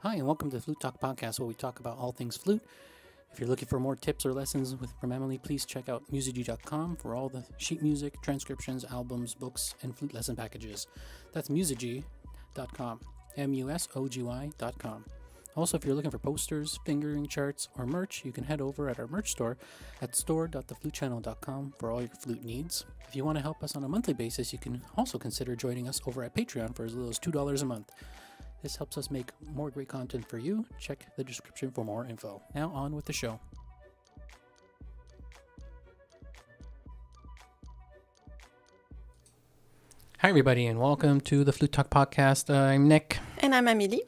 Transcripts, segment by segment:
Hi, and welcome to the Flute Talk Podcast, where we talk about all things flute. If you're looking for more tips or lessons from Amelie, please check out musigy.com for all the sheet music, transcriptions, albums, books, and flute lesson packages. That's musigy.com, MUSOGY.com. Also, if you're looking for posters, fingering charts, or merch, you can head over at our merch store at store.theflutechannel.com for all your flute needs. If you want to help us on a monthly basis, you can also consider joining us over at Patreon for as little as $2 a month. This helps us make more great content for you. Check the description for more info. Now on with the show. Hi everybody, and welcome to the Flute Talk Podcast. I'm Nick. And I'm Amelie.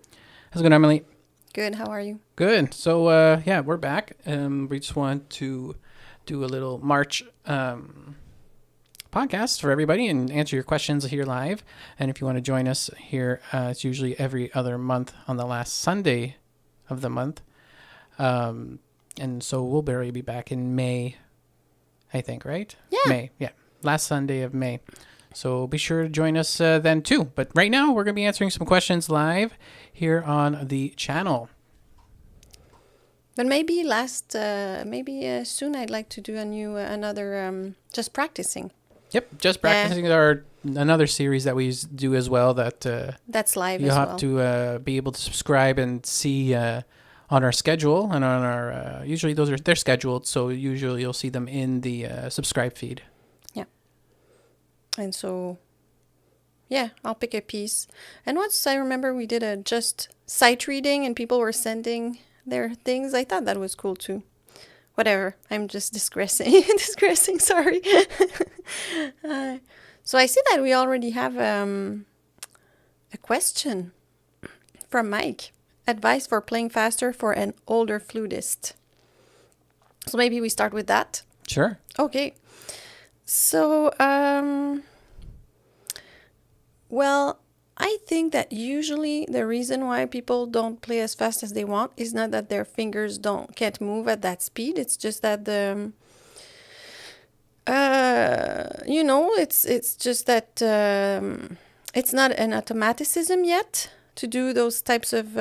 How's it going, Amelie? Good, how are you? Good. So, we're back. We just want to do a little March podcast for everybody and answer your questions here live. And if you want to join us here, it's usually every other month on the last Sunday of the month. And so we'll barely be back in May, I think, right? Yeah. May, yeah. Last Sunday of May. So be sure to join us then too. But right now we're going to be answering some questions live here on the channel. But maybe soon I'd like to do another just practicing. Yep, just practicing another series that we do as well. That's live. You'll have to be able to subscribe and see on our schedule and on our. Usually they're scheduled, so usually you'll see them in the subscribe feed. Yeah. And so, yeah, I'll pick a piece. And once I remember we did a just sight reading and people were sending their things. I thought that was cool too. Whatever, I'm just digressing, sorry. So I see that we already have a question from Mike. Advice for playing faster for an older flutist. So maybe we start with that. Sure. Okay. So, well, I think that usually the reason why people don't play as fast as they want is not that their fingers can't move at that speed. It's just that it's just that it's not an automaticism yet to do those types of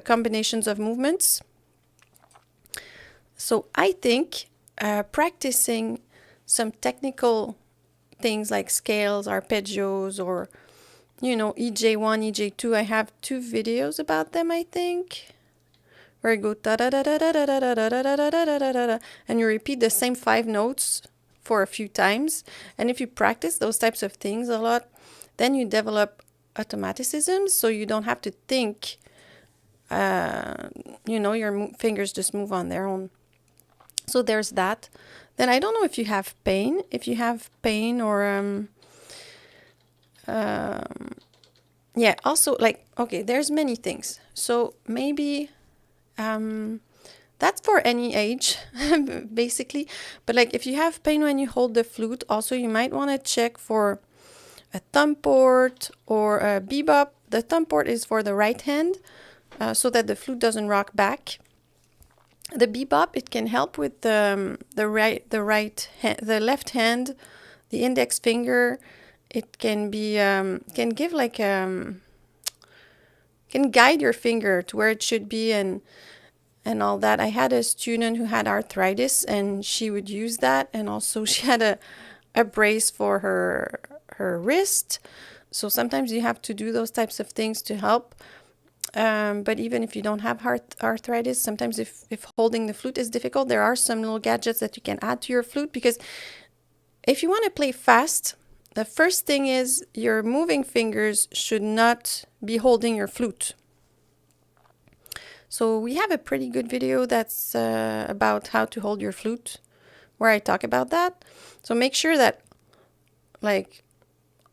combinations of movements. So I think practicing some technical things like scales, arpeggios, or EJ1, EJ2. I have 2 videos about them, I think, where you go da da da da da da da da da da da da da, and you repeat the same 5 notes for a few times. And if you practice those types of things a lot, then you develop automaticism, so you don't have to think. Your fingers just move on their own. So there's that. Then I don't know if you have pain. If you have pain or also there's many things. So maybe that's for any age, basically. But if you have pain when you hold the flute, also you might want to check for a thumb port or a bebop. The thumb port is for the right hand, so that the flute doesn't rock back. The bebop, it can help with the left hand, the index finger. It can be can guide your finger to where it should be and all that. I had a student who had arthritis and she would use that, and also she had a brace for her wrist. So sometimes you have to do those types of things to help. But even if you don't have arthritis, sometimes if holding the flute is difficult, there are some little gadgets that you can add to your flute, because if you want to play fast, the first thing is your moving fingers should not be holding your flute. So we have a pretty good video that's about how to hold your flute, where I talk about that. So make sure that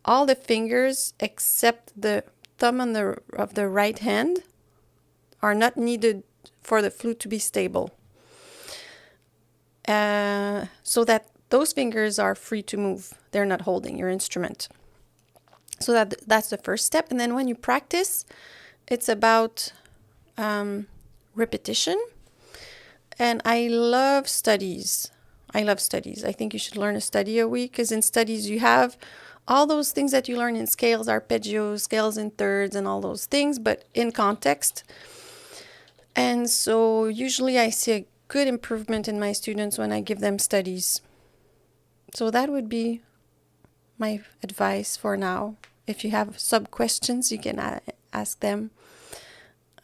all the fingers except the thumb of the right hand are not needed for the flute to be stable. So that those fingers are free to move. They're not holding your instrument. So that's the first step. And then when you practice, it's about repetition. And I love studies. I think you should learn a study a week, because in studies you have all those things that you learn in scales, arpeggios, scales in thirds, and all those things, but in context. And so usually I see a good improvement in my students when I give them studies. So that would be my advice for now. If you have sub questions, you can ask them.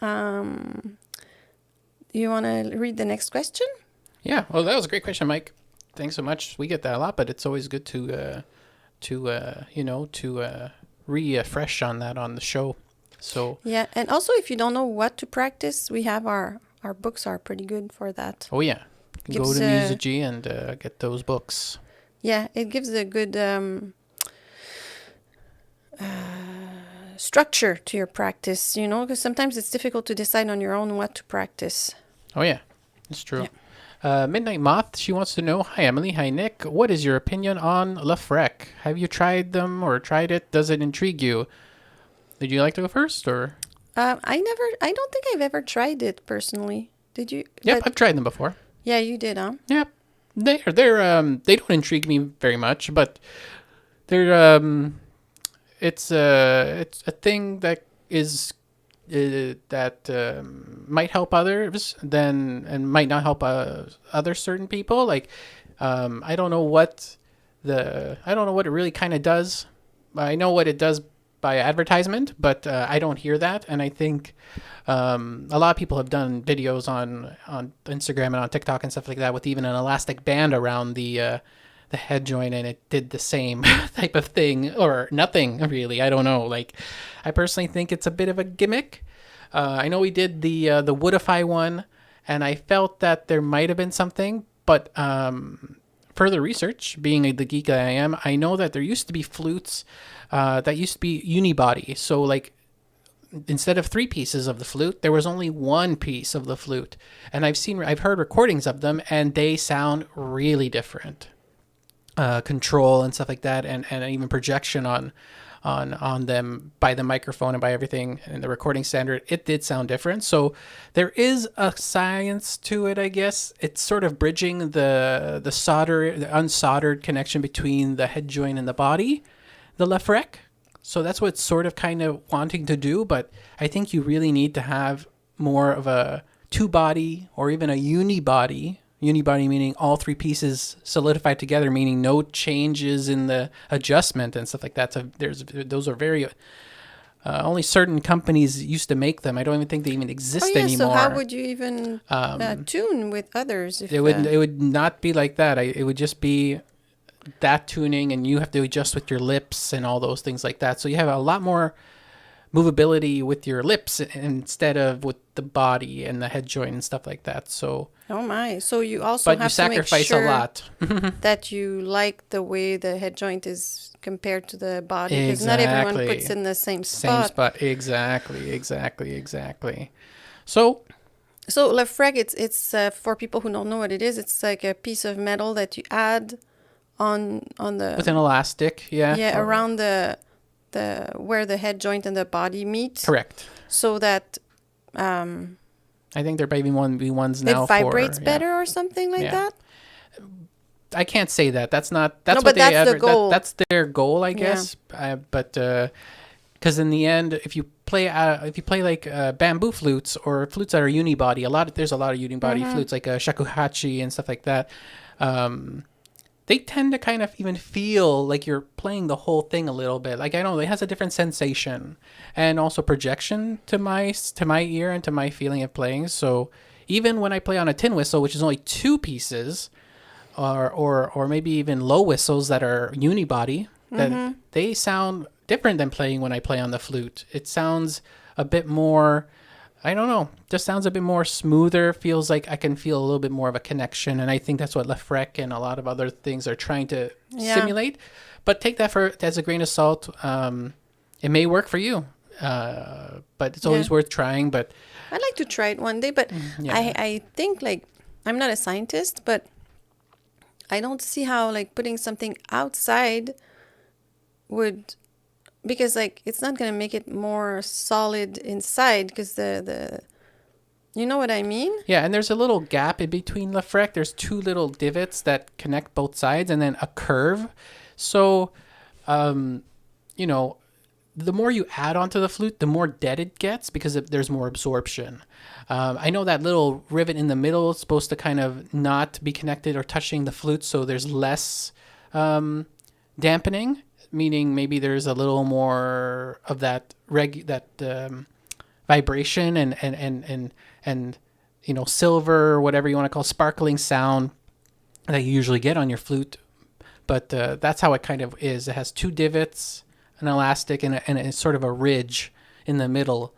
You want to read the next question? Yeah, well, that was a great question, Mike. Thanks so much. We get that a lot, but it's always good to refresh on that on the show. So yeah, and also if you don't know what to practice, we have our books are pretty good for that. Oh yeah, you can go to Music.G and get those books. Yeah, it gives a good structure to your practice, because sometimes it's difficult to decide on your own what to practice. Oh yeah, it's true. Yeah. Midnight Moth, she wants to know, hi Amelie, hi Nick, what is your opinion on Lefreque? Have you tried them or tried it? Does it intrigue you? Did you like to go first or? I don't think I've ever tried it personally. Did you? Yep, I've tried them before. Yeah, you did, huh? Yep. They don't intrigue me very much, but they're it's a thing that is might help others and might not help other certain people. Like I don't know what it really kind of does. I know what it does by advertisement, but I don't hear that. And I think a lot of people have done videos on Instagram and on TikTok and stuff like that with even an elastic band around the head joint, and it did the same type of thing or nothing really. I don't know. Like, I personally think it's a bit of a gimmick. I know we did the Woodify one, and I felt that there might have been something, but further research, being the geek that I am, I know that there used to be flutes that used to be unibody. So like, instead of 3 pieces of the flute, there was only 1 piece of the flute. And I've heard recordings of them, and they sound really different. Control and stuff like that, and even projection on them by the microphone and by everything and the recording standard, it did sound different. So there is a science to it, I guess. It's sort of bridging the unsoldered connection between the head joint and the body, the Lefreque. So that's what it's sort of kind of wanting to do, but I think you really need to have more of a 2-body or even a unibody meaning all 3 pieces solidified together, meaning no changes in the adjustment and stuff like that. So those are very only certain companies used to make them. I don't even think they even exist anymore. So how would you even tune with others? If it would not be like that. It would just be that tuning, and you have to adjust with your lips and all those things like that. So you have a lot more movability with your lips instead of with the body and the head joint and stuff like that. So oh my! So you also have to make sure a lot that you like the way the head joint is compared to the body, because not everyone puts in the same spot. Exactly. So Lefreque, it's for people who don't know what it is. It's like a piece of metal that you add on the with an elastic, around the where the head joint and the body meet. Correct. So that I think there might be ones now. It vibrates better or something like that. I can't say that. That's not. That's the goal. That's their goal, I guess. Yeah. But because in the end, if you play like bamboo flutes or flutes that are unibody, there's a lot of unibody flutes like shakuhachi and stuff like that. They tend to kind of even feel like you're playing the whole thing a little bit. Like, I don't know, it has a different sensation and also projection to my ear and to my feeling of playing. So even when I play on a tin whistle, which is only 2 pieces, or maybe even low whistles that are unibody, that they sound different than playing when I play on the flute. It sounds a bit more, I don't know, just sounds a bit more smoother. Feels like I can feel a little bit more of a connection. And I think that's what Lefreque and a lot of other things are trying to simulate. But take that as a grain of salt. It may work for you, but it's always worth trying. But I'd like to try it one day. But I think, like, I'm not a scientist, but I don't see how, like, putting something outside would... Because, like, it's not going to make it more solid inside, because the you know what I mean? Yeah, and there's a little gap in between Lefreque. There's 2 little divots that connect both sides, and then a curve. So, the more you add onto the flute, the more dead it gets because there's more absorption. I know that little rivet in the middle is supposed to kind of not be connected or touching the flute, so there's less dampening, meaning maybe there's a little more of that vibration and silver or whatever you want to call sparkling sound that you usually get on your flute. But that's how it kind of is. It has two divots, an elastic, and it's sort of a ridge in the middle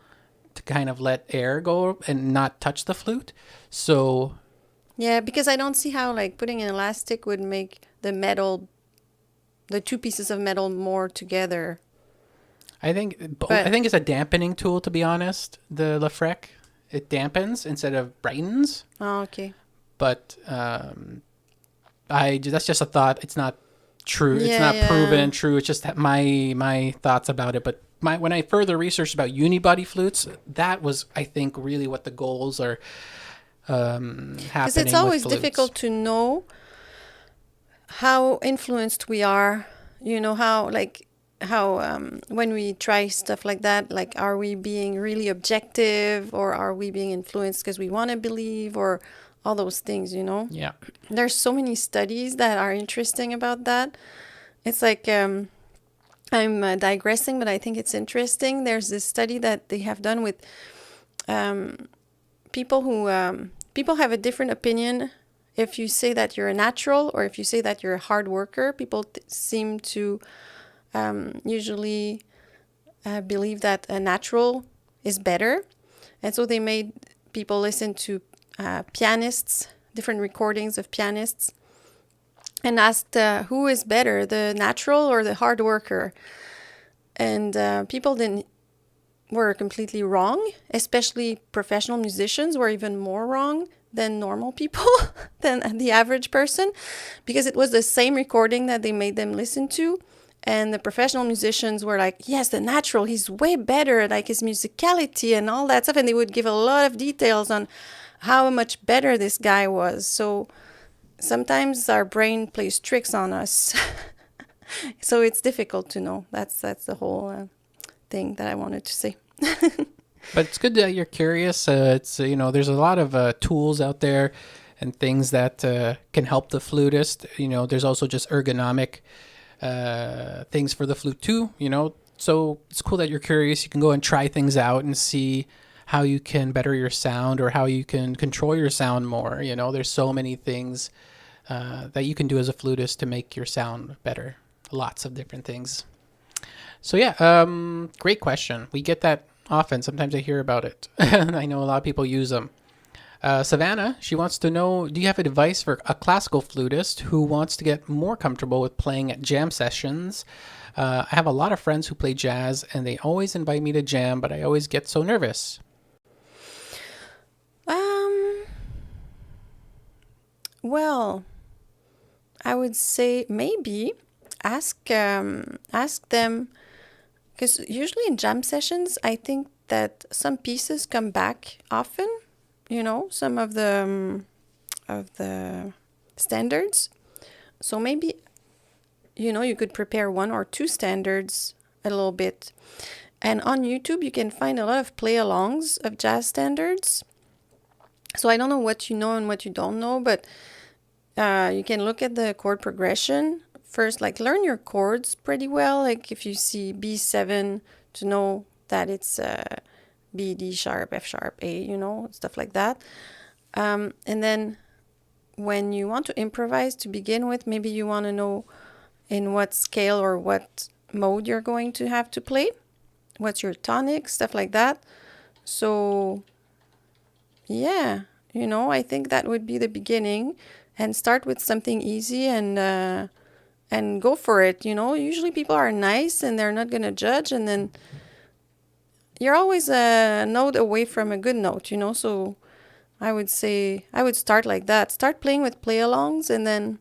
to kind of let air go and not touch the flute. So yeah, because I don't see how like putting an elastic would make the two pieces of metal more together. I think it's a dampening tool, to be honest. The Lefreque, it dampens instead of brightens. Oh, okay. But that's just a thought. It's not true. It's not proven true. It's just my thoughts about it. But when I further researched about unibody flutes, that was, I think, really what the goals are happening. Because it's always difficult to know how influenced we are. How when we try stuff like that, like, are we being really objective, or are we being influenced because we want to believe, or all those things, Yeah. There's so many studies that are interesting about that. It's like, I'm digressing, but I think it's interesting. There's this study that they have done with people who, people have a different opinion. If you say that you're a natural, or if you say that you're a hard worker, people seem to usually believe that a natural is better. And so they made people listen to pianists, different recordings of pianists, and asked who is better, the natural or the hard worker. And people were completely wrong, especially professional musicians were even more wrong than normal people, than the average person, because it was the same recording that they made them listen to. And the professional musicians were like, yes, the natural, he's way better, like his musicality and all that stuff. And they would give a lot of details on how much better this guy was. So sometimes our brain plays tricks on us. So it's difficult to know. That's the whole thing that I wanted to say. But it's good that you're curious. It's there's a lot of tools out there and things that can help the flutist. There's also just ergonomic things for the flute too. So it's cool that you're curious. You can go and try things out and see how you can better your sound, or how you can control your sound more. There's so many things that you can do as a flutist to make your sound better. Lots of different things. So yeah, great question. We get that often. Sometimes I hear about it. I know a lot of people use them. Savannah, she wants to know, do you have advice for a classical flutist who wants to get more comfortable with playing at jam sessions? I have a lot of friends who play jazz, and they always invite me to jam, but I always get so nervous. Well, I would say maybe ask them, because usually in jam sessions, I think that some pieces come back often, some of the standards. So maybe, you could prepare one or two standards a little bit. And on YouTube, you can find a lot of play-alongs of jazz standards. So I don't know what you know and what you don't know, but you can look at the chord progression first, like learn your chords pretty well. Like if you see B7, to know that it's B, D sharp, F sharp, A, stuff like that. And then when you want to improvise to begin with, maybe you want to know in what scale or what mode you're going to have to play. What's your tonic, stuff like that. So yeah, I think that would be the beginning, and start with something easy and go for it. Usually people are nice and they're not going to judge, and then you're always a note away from a good note, so I would say I would start like that. Start playing with play-alongs, and then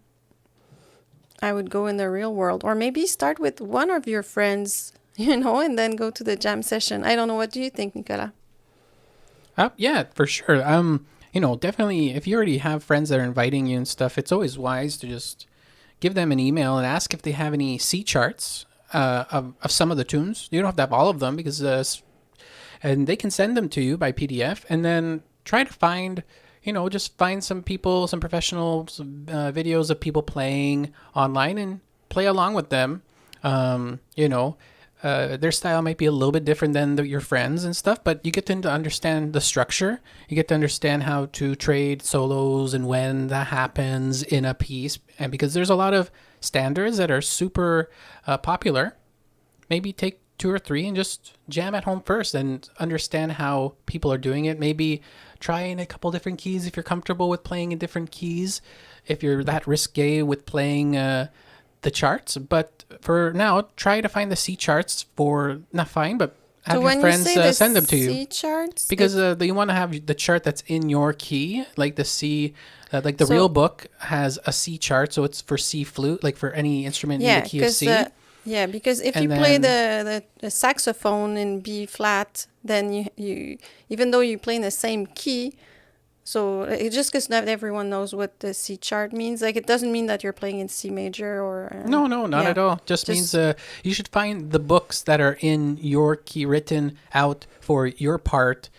I would go in the real world. Or maybe start with one of your friends, and then go to the jam session. I don't know. What do you think, Nicolas? Yeah, for sure. Definitely, if you already have friends that are inviting you and stuff, it's always wise to just give them an email and ask if they have any C charts of some of the tunes. You don't have to have all of them because and they can send them to you by PDF, and then try to find, just find some people, some professional videos of people playing online and play along with them. Their style might be a little bit different than your friends and stuff, but you get to understand the structure. You get to understand how to trade solos and when that happens in a piece. And because there's a lot of standards that are super popular, maybe take 2 or 3 and just jam at home first and understand how people are doing it. Maybe try in a couple different keys if you're comfortable with playing in different keys, if you're that risque with playing the charts. But for now, try to find the C charts have your friends send them to you. C charts, because you want to have the chart that's in your key, like the C, like the real book has a C chart, so it's for C flute, like for any instrument in the key of C. Because if you play the saxophone in B flat, then you even though you play in the same key, so it's just because not everyone knows what the C chart means. Like, it doesn't mean that you're playing in C major or... No, not at all. Just means you should find the books that are in your key, written out for your part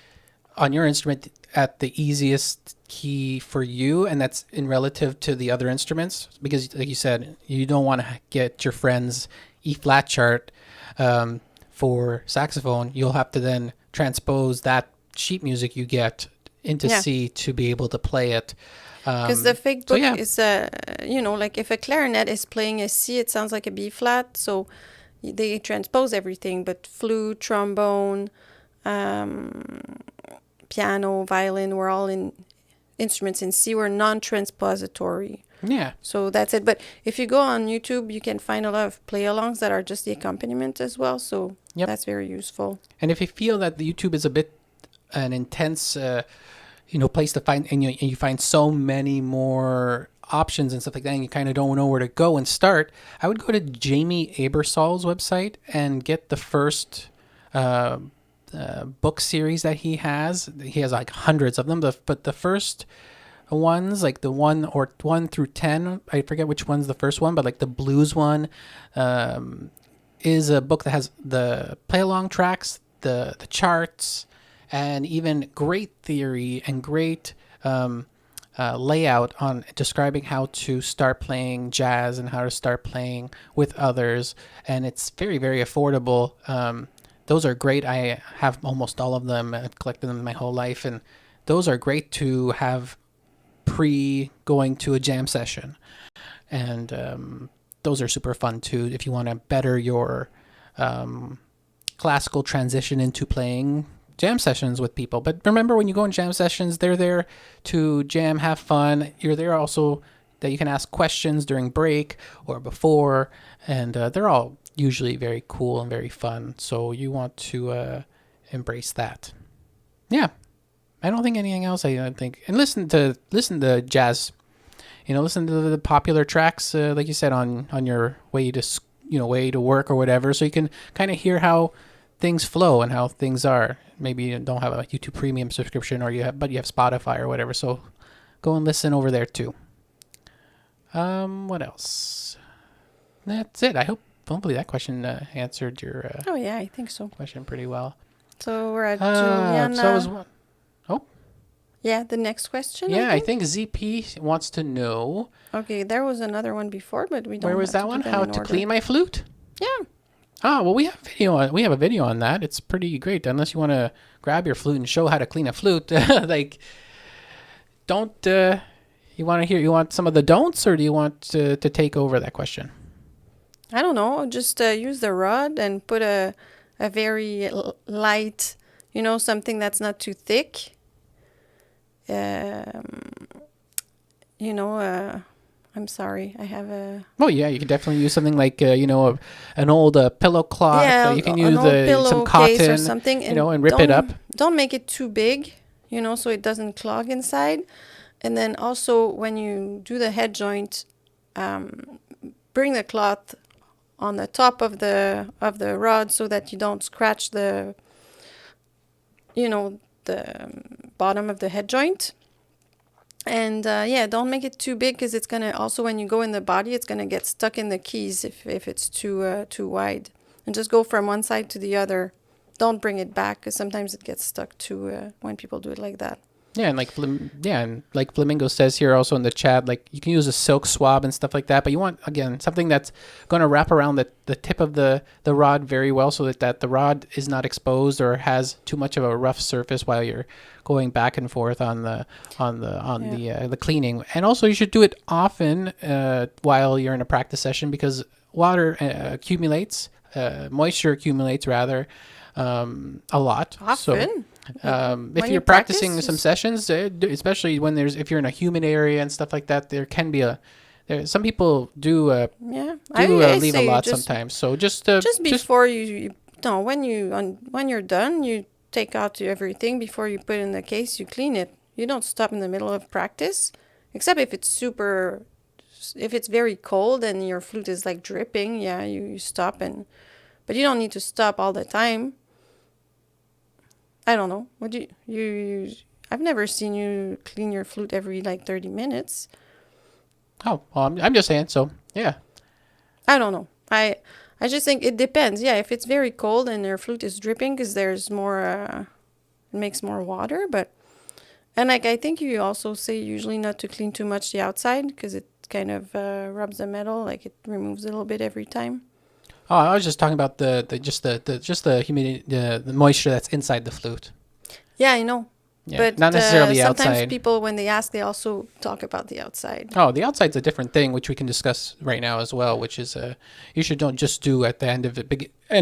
on your instrument at the easiest key for you, and that's in relative to the other instruments. Because, like you said, you don't want to get your friend's E flat chart for saxophone. You'll have to then transpose that sheet music you get into C to be able to play it. Because the fake book is, like if a clarinet is playing a C, it sounds like a B flat. So they transpose everything, but flute, trombone, piano, violin, we're all in instruments in C. We're non-transpository. Yeah. So that's it. But if you go on YouTube, you can find a lot of play-alongs that are just the accompaniment as well. So that's very useful. And if you feel that the YouTube is a bit an intense place to find, and you find so many more options and stuff like that, and you kind of don't know where to go and start, I would go to Jamie Aebersold's website and get the first book series that he has. He has like hundreds of them, but the first ones, like the 1 through 10, I forget which one's the first one, but like the blues one is a book that has the play along tracks, the charts, and even great theory and great layout on describing how to start playing jazz and how to start playing with others. And it's very, very affordable. Those are great. I have almost all of them. I've collected them my whole life. And those are great to have going to a jam session. And those are super fun too if you want to better your classical transition into playing jam sessions with people. But remember, when you go in jam sessions, they're there to jam, have fun. You're there also that you can ask questions during break or before, and they're all usually very cool and very fun. So you want to embrace that. Yeah, I don't think anything else. I think, and listen to jazz. Listen to the popular tracks, like you said, on your way to work or whatever, so you can kind of hear how things flow and how things are. Maybe you don't have a YouTube Premium subscription, but you have Spotify or whatever. So go and listen over there too. What else? That's it. Hopefully that question answered your. I think so. Question pretty well. So we're at Juliana. So was one. Oh. Yeah, the next question. Yeah, I think ZP wants to know. Okay, there was another one before, but we don't. Where was that one? How to clean my flute? Yeah. Oh, well, we have a video on that. It's pretty great. Unless you want to grab your flute and show how to clean a flute, don't you want some of the don'ts, or do you want to take over that question? I don't know. Just use the rod and put a very light, something that's not too thick. I'm sorry, I have a... Oh, yeah, you can definitely use something like, an old pillow cloth. Yeah, you can use some cotton, or something, and rip it up. Don't make it too big, so it doesn't clog inside. And then also, when you do the head joint, bring the cloth on the top of the rod so that you don't scratch the bottom of the head joint. And yeah, don't make it too big because it's gonna also, when you go in the body, it's gonna get stuck in the keys if it's too wide. And just go from one side to the other. Don't bring it back because sometimes it gets stuck too when people do it like that. Yeah, and like Flamingo says here also in the chat, like you can use a silk swab and stuff like that, but you want, again, something that's going to wrap around the tip of the rod very well, so that the rod is not exposed or has too much of a rough surface while you're going back and forth on the cleaning. And also you should do it often while you're in a practice session, because water accumulates, moisture accumulates rather, a lot. Often. So, if you're practicing some sessions, especially when if you're in a humid area and stuff like that, there can be some people do leave a lot sometimes. So just before when you're done, you take out everything before you put it in the case. You clean it. You don't stop in the middle of practice, except if it's very cold and your flute is like dripping. Yeah, you stop, but you don't need to stop all the time. I don't know. What do you I've never seen you clean your flute every like 30 minutes. Oh, well, I'm just saying. So, yeah. I don't know. I just think it depends. Yeah, if it's very cold and your flute is dripping because there's more, it makes more water. And like I think you also say usually not to clean too much the outside because it kind of rubs the metal, like it removes a little bit every time. Oh, I was just talking about the humidity, the moisture that's inside the flute. Yeah, I know. Yeah, but not necessarily the outside. Sometimes people, when they ask, they also talk about the outside. Oh, the outside's a different thing, which we can discuss right now as well. Which is, you should don't just do at the end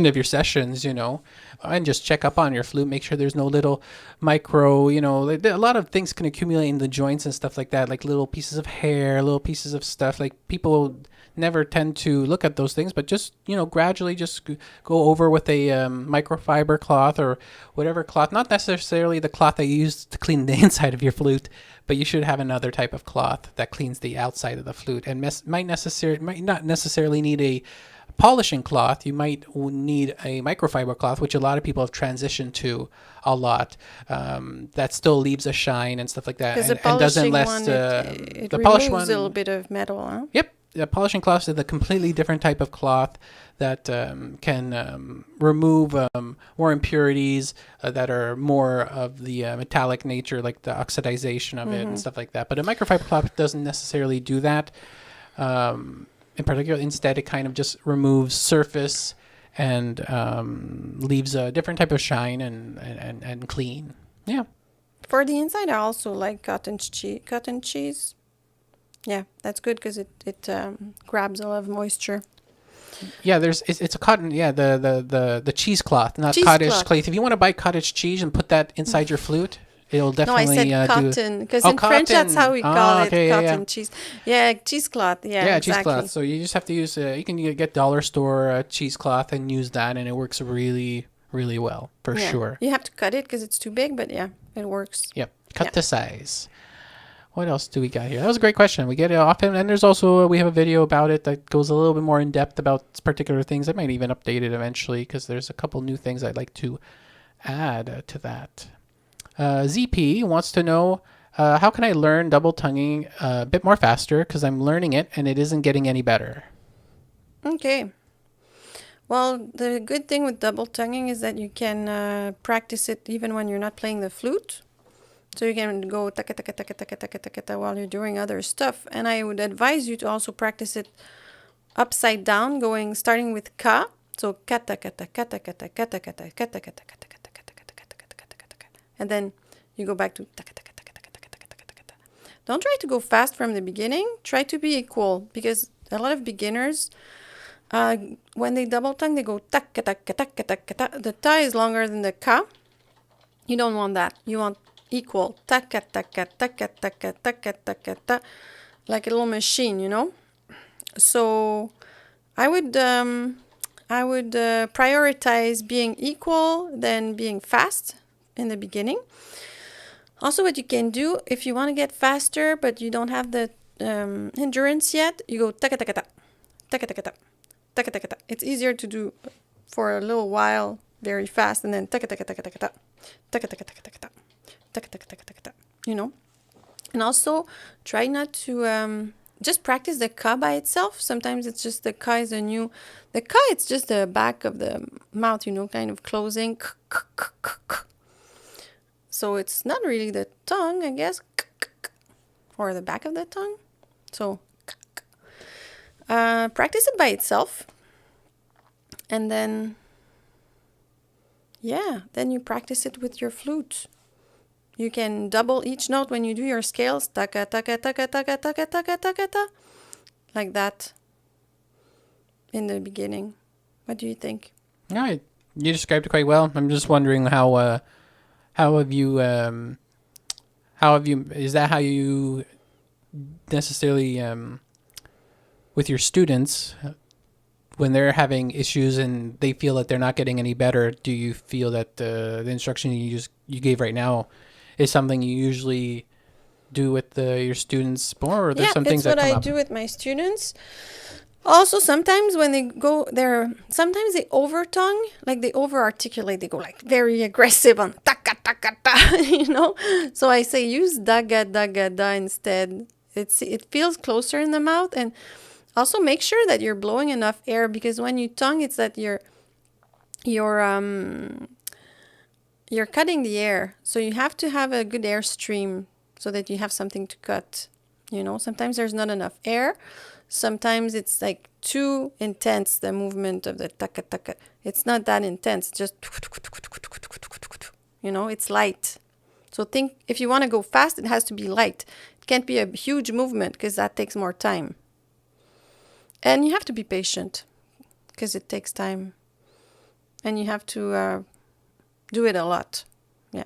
of your sessions, and just check up on your flute, make sure there's no little micro, a lot of things can accumulate in the joints and stuff like that, like little pieces of hair, little pieces of stuff. Like people never tend to look at those things, but just gradually just go over with a microfiber cloth or whatever cloth, not necessarily the cloth that you use to clean the inside of your flute, but you should have another type of cloth that cleans the outside of the flute, and might not necessarily need a polishing cloth. You might need a microfiber cloth, which a lot of people have transitioned to a lot, that still leaves a shine and stuff like that, and doesn't let it the polished one a little bit of metal. Huh? Yep. The polishing cloth is a completely different type of cloth that can remove more impurities that are more of the metallic nature, like the oxidization of it and stuff like that. But a microfiber cloth doesn't necessarily do that. In particular, instead, it kind of just removes surface and leaves a different type of shine and clean. Yeah. For the inside, I also like cotton cheese. Yeah, that's good because it grabs a lot of moisture. Yeah, it's a cotton. Yeah, the cheesecloth, not cottage cloth. If you want to buy cottage cheese and put that inside your flute, it'll definitely. No, I said cotton because in French that's how we call it, cotton cheese. Yeah, cheesecloth. Yeah, exactly. Cheesecloth. So you just have to use. You can get dollar store cheesecloth and use that, and it works really, really well for sure. You have to cut it because it's too big, but yeah, it works. Yep, cut to size. What else do we got here? That was a great question. We get it often, and there's also we have a video about it that goes a little bit more in depth about particular things. I might even update it eventually because there's a couple new things I'd like to add to that. ZP wants to know how can I learn double tonguing a bit more faster because I'm learning it and it isn't getting any better. Okay. Well, the good thing with double tonguing is that you can practice it even when you're not playing the flute. So you can go taka taka taka taka taka taka taka while you're doing other stuff. And I would advise you to also practice it upside down, starting with ka. So kata kata kata kata kata kata kata kata kata kata kata kata kata kata, and then you go back to taka taka taka taka taka taka taka taka. Don't try to go fast from the beginning. Try to be equal because a lot of beginners, when they double tongue, they go taka taka taka taka taka. The ta is longer than the ka. You don't want that. You want equal, taka taka taka taka taka taka ta, like a little machine, So I would prioritize being equal than being fast in the beginning. Also, what you can do if you want to get faster but you don't have the endurance yet, you go taka taka ta, taka taka ta, taka taka ta. It's easier to do for a little while very fast, and then taka taka taka taka ta, taka taka taka taka ta. And also try not to just practice the ka by itself. Sometimes it's just the ka is the ka, it's just the back of the mouth, kind of closing. So it's not really the tongue, I guess, or the back of the tongue. So practice it by itself. And then, then you practice it with your flute. You can double each note when you do your scales. Taka, taka, taka, taka, taka, taka, taka, taka. Like that in the beginning. What do you think? All right. You described it quite well. I'm just wondering how have you, is that how you necessarily, with your students, when they're having issues and they feel that they're not getting any better, do you feel that the instruction you gave right now is something you usually do with your students more, or there's some things that come up? Yeah, it's what I do with my students. Also, sometimes when they go there, sometimes they over-tongue, like they over-articulate. They go like very aggressive on taka, taka, ta, So I say use daga, daga, da instead. It feels closer in the mouth. And also make sure that you're blowing enough air, because when you tongue, it's that you're cutting the air. So you have to have a good air stream so that you have something to cut. Sometimes there's not enough air. Sometimes it's like too intense, the movement of the taka taka. It's not that intense, just, it's light. So think, if you want to go fast, it has to be light. It can't be a huge movement because that takes more time. And you have to be patient because it takes time. And you have to do it a lot. Yeah.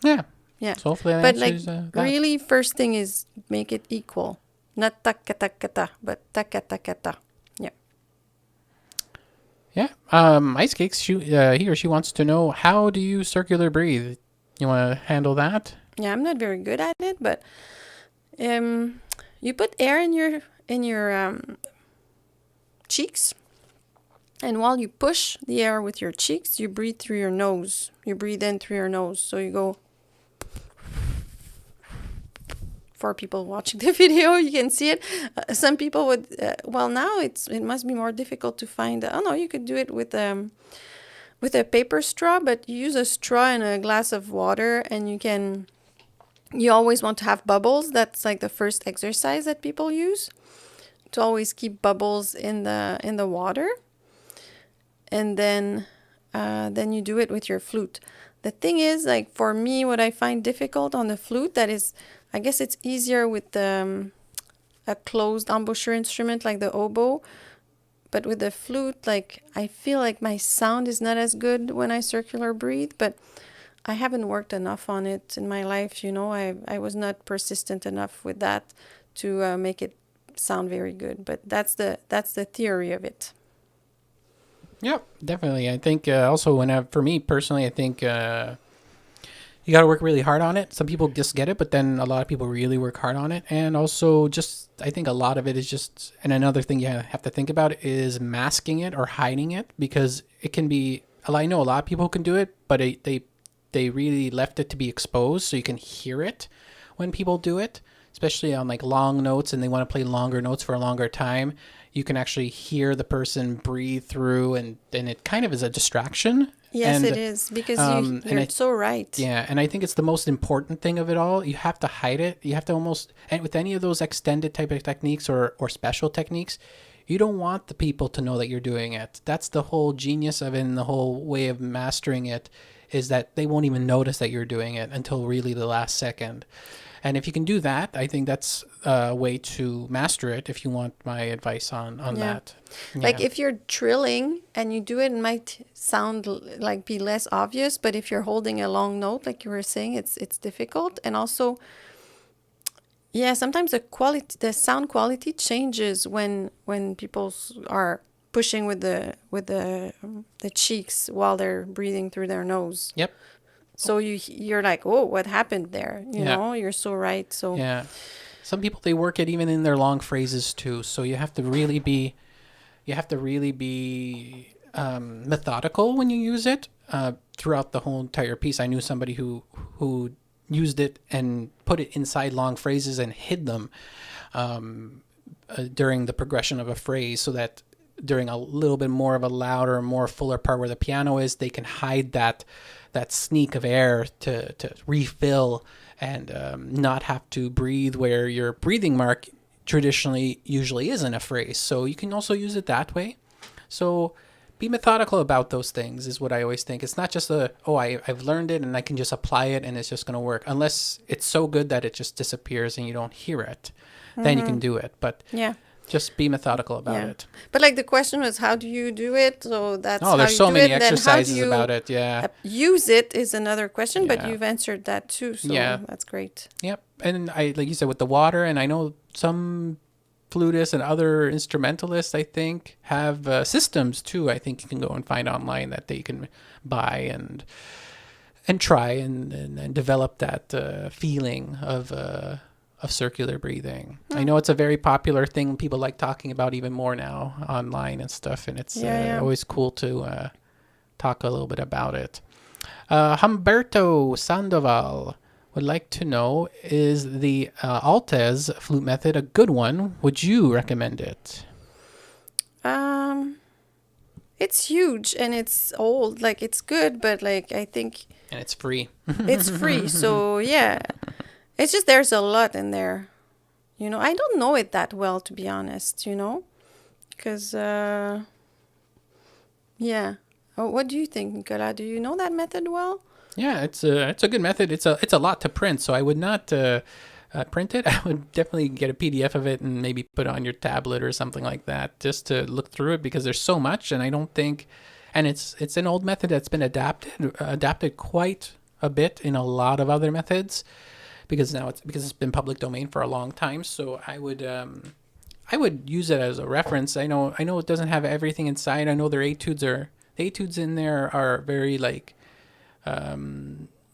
Yeah. Yeah. So hopefully that but answers that. Really, first thing is make it equal. Not ta-ka-ta-ka-ta, but ta-ka-ta-ka-ta. Yeah. Yeah. Ice Cakes, he or she wants to know, how do you circular breathe? You want to handle that? Yeah, I'm not very good at it, but you put air in your cheeks, and while you push the air with your cheeks, you breathe through your nose. You breathe in through your nose. So you go. For people watching the video, you can see it. Some people would, now it must be more difficult to find. You could do it with a paper straw, but you use a straw and a glass of water, and you always want to have bubbles. That's like the first exercise that people use, to always keep bubbles in the water. And then you do it with your flute. The thing is, like for me, what I find difficult on the flute, that is, I guess it's easier with a closed embouchure instrument like the oboe. But with the flute, like I feel like my sound is not as good when I circular breathe. But I haven't worked enough on it in my life. I was not persistent enough with that to make it sound very good. But that's the theory of it. Yeah, definitely. I think also for me personally, I think you got to work really hard on it. Some people just get it, but then a lot of people really work hard on it. And also I think a lot of it is just, and another thing you have to think about is masking it or hiding it, because it can be, I know a lot of people can do it, but they really left it to be exposed so you can hear it when people do it, especially on like long notes and they want to play longer notes for a longer time. You can actually hear the person breathe through, and it kind of is a distraction. Yes, it is, because you're so right. Yeah, and I think it's the most important thing of it all. You have to hide it. You have to almost, and with any of those extended type of techniques or special techniques, you don't want the people to know that you're doing it. That's the whole genius of it, and the whole way of mastering it is that they won't even notice that you're doing it until really the last second. And if you can do that, I think that's a way to master it, if you want my advice on that. Yeah. Like if you're trilling and you do it, it might sound like be less obvious, but if you're holding a long note, like you were saying, it's difficult. And also, sometimes the sound quality changes when people are pushing with the cheeks while they're breathing through their nose. Yep. So you're like, oh, what happened there? You know, you're so right. So yeah, some people, they work it even in their long phrases too. So you have to really be methodical when you use it throughout the whole entire piece. I knew somebody who used it and put it inside long phrases and hid them during the progression of a phrase, so that during a little bit more of a louder, more fuller part where the piano is, they can hide that sneak of air to refill and not have to breathe where your breathing mark traditionally usually is in a phrase. So you can also use it that way. So be methodical about those things is what I always think. It's not just I've learned it and I can just apply it and it's just going to work, unless it's so good that it just disappears and you don't hear it. Then you can do it. But just be methodical about it. But like the question was, how do you do it? So that's there's so many exercises about it. Yeah. Use it is another question, but you've answered that too. So that's great. Yep. And I, like you said, with the water, and I know some flutists and other instrumentalists, I think, have systems too. I think you can go and find online that they can buy and try and develop that feeling of circular breathing. I know it's a very popular thing people like talking about even more now online and stuff, and it's always cool to talk a little bit about it. Humberto Sandoval would like to know, is the Altez flute method a good one? Would you recommend it? It's huge and it's old. Like, it's good, but like, I think... And it's free. It's free, so yeah. It's just there's a lot in there. You know, I don't know it that well, to be honest, you know? Because, what do you think, Nicolas? Do you know that method well? Yeah, it's a good method. It's a lot to print, so I would not print it. I would definitely get a PDF of it and maybe put it on your tablet or something like that, just to look through it, because there's so much, and I don't think... And it's an old method that's been adapted quite a bit in a lot of other methods, because it's been public domain for a long time. So I would use it as a reference. I know it doesn't have everything inside. I know the etudes in there are very like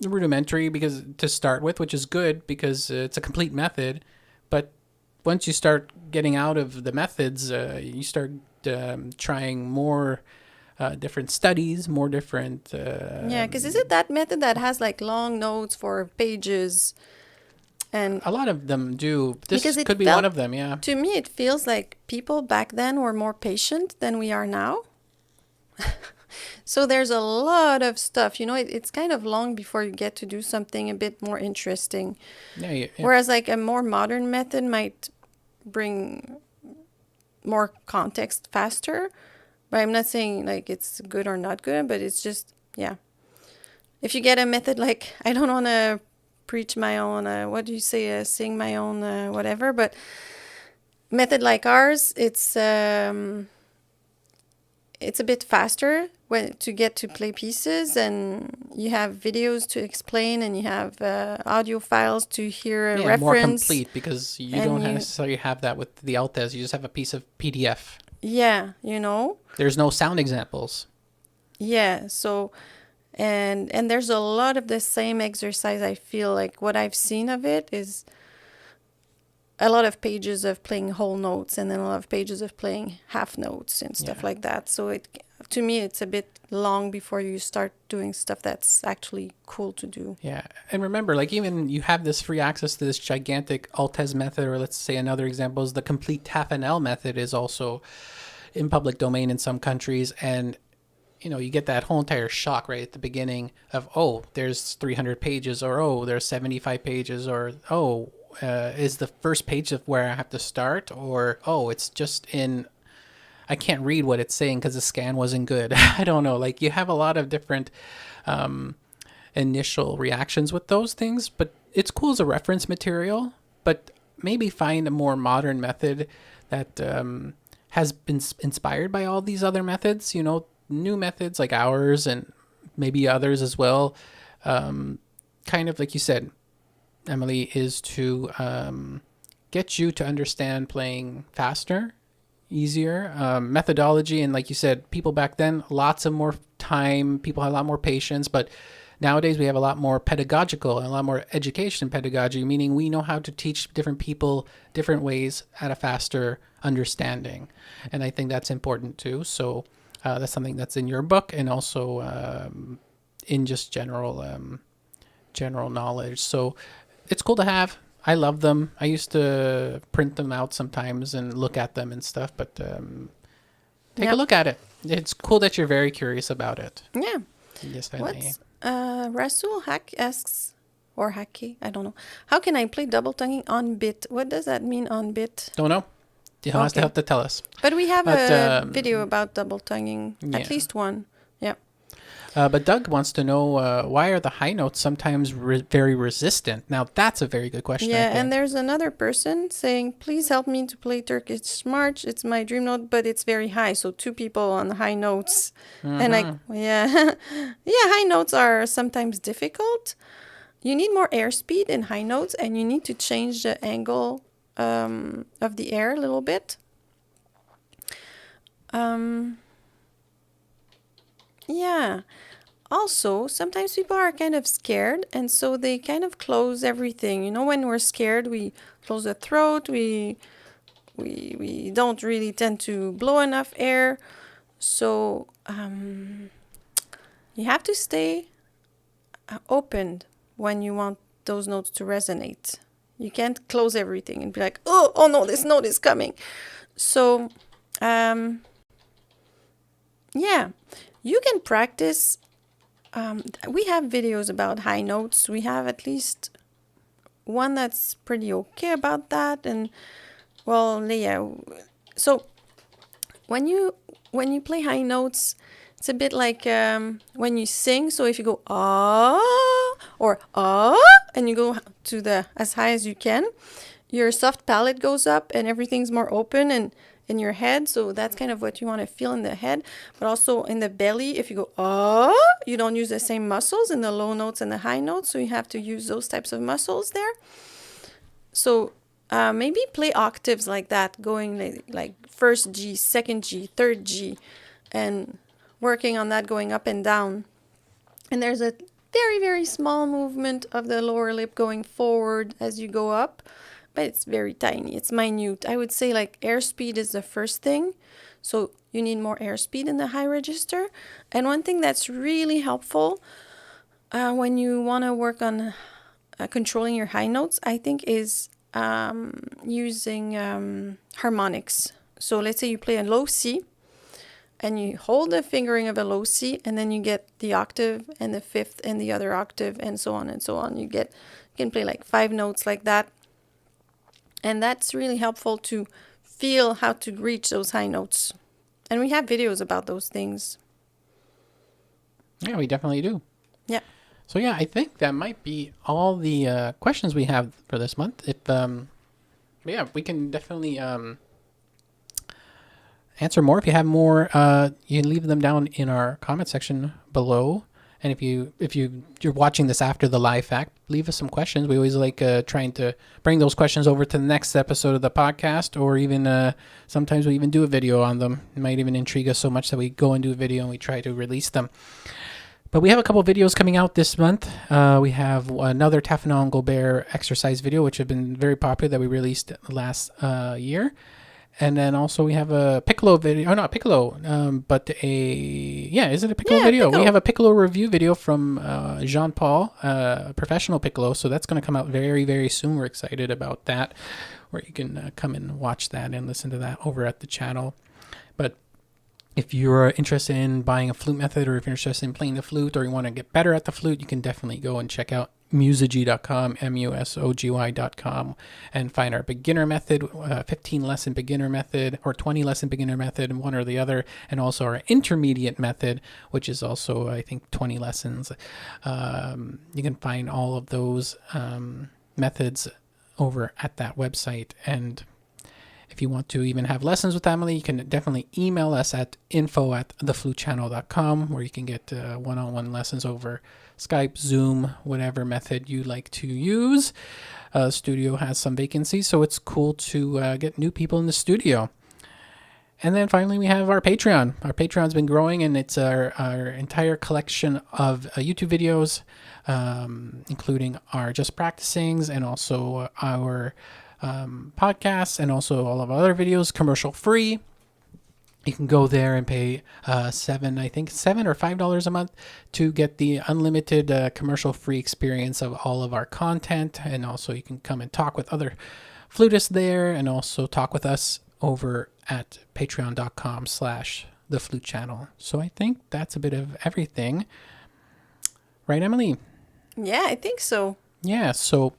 rudimentary, because to start with, which is good because it's a complete method. But once you start getting out of the methods, you start trying more different studies, more different... because is it that method that has like long notes for pages? And a lot of them do. This could be one of them, yeah. To me, it feels like people back then were more patient than we are now. So there's a lot of stuff. You know, it's kind of long before you get to do something a bit more interesting. Yeah. Whereas like a more modern method might bring more context faster. But I'm not saying like it's good or not good, but it's just, if you get a method like, I don't want to preach my own, sing my own whatever, but method like ours, it's a bit faster to get to play pieces, and you have videos to explain, and you have audio files to hear a reference. More complete, because you don't necessarily have that with the Altez. You just have a piece of PDF. Yeah, you know. There's no sound examples. Yeah, so... And there's a lot of the same exercise. I feel like what I've seen of it is a lot of pages of playing whole notes, and then a lot of pages of playing half notes and stuff like that. So to me, it's a bit long before you start doing stuff that's actually cool to do. Yeah. And remember, like, even you have this free access to this gigantic Altez method, or let's say another example is the complete Tafanel method is also in public domain in some countries. And you know, you get that whole entire shock right at the beginning of, there's 300 pages, or, there's 75 pages, or, is the first page of where I have to start, or, it's just I can't read what it's saying because the scan wasn't good. I don't know. Like, you have a lot of different initial reactions with those things, but it's cool as a reference material, but maybe find a more modern method that has been inspired by all these other methods, you know, new methods like ours and maybe others as well. Kind of like you said, Amelie, is to get you to understand playing faster, easier, methodology. And like you said, people back then, lots of more time, people had a lot more patience, but nowadays we have a lot more pedagogical and a lot more education pedagogy, meaning we know how to teach different people different ways at a faster understanding. And I think that's important too. So that's something that's in your book, and also in just general general knowledge. So it's cool to have. I love them. I used to print them out sometimes and look at them and stuff, but take a look at it. It's cool that you're very curious about it. Yeah. Yes, Rasul Hak asks, or Haki, I don't know. How can I play double tonguing on bit? What does that mean on bit? Don't know. You have to tell us. But we have a video about double tonguing, at least one. Yeah. But Doug wants to know why are the high notes sometimes very resistant? Now, that's a very good question. Yeah, and there's another person saying, please help me to play Turkish March. It's my dream note, but it's very high. So 2 people on the high notes. And yeah, high notes are sometimes difficult. You need more airspeed in high notes, and you need to change the angle of the air a little bit. Yeah. Also, sometimes people are kind of scared, and so they kind of close everything. You know, when we're scared, we close the throat. We don't really tend to blow enough air. So you have to stay open when you want those notes to resonate. You can't close everything and be like, oh no, this note is coming. So, yeah, you can practice. We have videos about high notes. We have at least one that's pretty okay about that. And, well, yeah. So, when you play high notes, it's a bit like when you sing. So if you go or and you go to the as high as you can, your soft palate goes up and everything's more open and in your head. So that's kind of what you want to feel in the head, but also in the belly. If you go you don't use the same muscles in the low notes and the high notes. So you have to use those types of muscles there. So maybe play octaves like that, going like first G, second G, third G, and working on that, going up and down. And there's a very, very small movement of the lower lip going forward as you go up, but it's very tiny. It's minute. I would say like airspeed is the first thing. So you need more airspeed in the high register. And one thing that's really helpful when you want to work on controlling your high notes, I think, is using harmonics. So let's say you play a low C, and you hold the fingering of a low C, and then you get the octave and the fifth and the other octave, and so on and so on. You can play like 5 notes like that. And that's really helpful to feel how to reach those high notes. And we have videos about those things. Yeah, we definitely do. Yeah. So yeah, I think that might be all the questions we have for this month. If yeah, we can definitely answer more. If you have more, you can leave them down in our comment section below. And if you're watching this after the live fact, leave us some questions. We always like trying to bring those questions over to the next episode of the podcast, or even sometimes we even do a video on them. It might even intrigue us so much that we go and do a video and we try to release them. But we have a couple of videos coming out this month. We have another Taffenal and Gobert exercise video, which have been very popular, that we released last year. And then also we have a piccolo video. Oh, not piccolo, but is it a piccolo video? Piccolo. We have a piccolo review video from Jean-Paul, a professional piccolo. So that's going to come out very, very soon. We're excited about that, where you can come and watch that and listen to that over at the channel. But if you're interested in buying a flute method, or if you're interested in playing the flute, or you want to get better at the flute, you can definitely go and check out musogy.com, musogy.com, and find our beginner method, 15 lesson beginner method, or 20 lesson beginner method, one or the other, and also our intermediate method, which is also, I think, 20 lessons. You can find all of those methods over at that website. And if you want to even have lessons with Amelie, you can definitely email us at info@theflutechannel.com, where you can get one-on-one lessons over Skype, Zoom, whatever method you like to use. Studio has some vacancies, so it's cool to get new people in the studio. And then finally, we have our Patreon. Our Patreon's been growing, and it's our entire collection of YouTube videos, including our Just Practicings, and also our podcasts, and also all of our other videos, commercial free. You can go there and pay $7 or $5 a month to get the unlimited commercial-free experience of all of our content. And also you can come and talk with other flutists there, and also talk with us over at patreon.com/the flute channel. So I think that's a bit of everything. Right, Amelie? Yeah, I think so. Yeah, so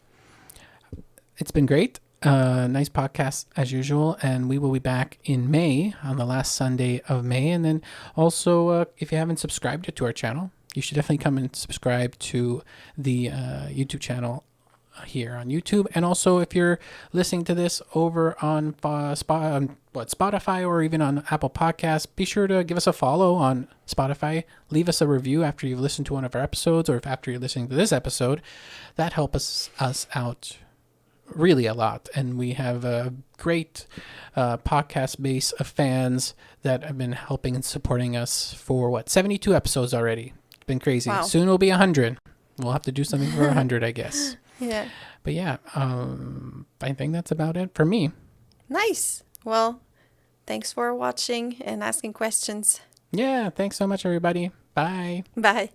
it's been great. Nice podcast as usual, and we will be back in May, on the last Sunday of May. And then also, if you haven't subscribed to our channel, you should definitely come and subscribe to the YouTube channel here on YouTube. And also, if you're listening to this over on Spotify or even on Apple Podcasts, be sure to give us a follow on Spotify. Leave us a review after you've listened to one of our episodes, or if after you're listening to this episode. That helps us out really a lot. And we have a great podcast base of fans that have been helping and supporting us for 72 episodes already. It's been crazy. Wow. Soon it'll be 100. We'll have to do something for 100, I guess. Yeah. But yeah, I think that's about it for me. Nice. Well, thanks for watching and asking questions. Yeah, thanks so much, everybody. Bye. Bye.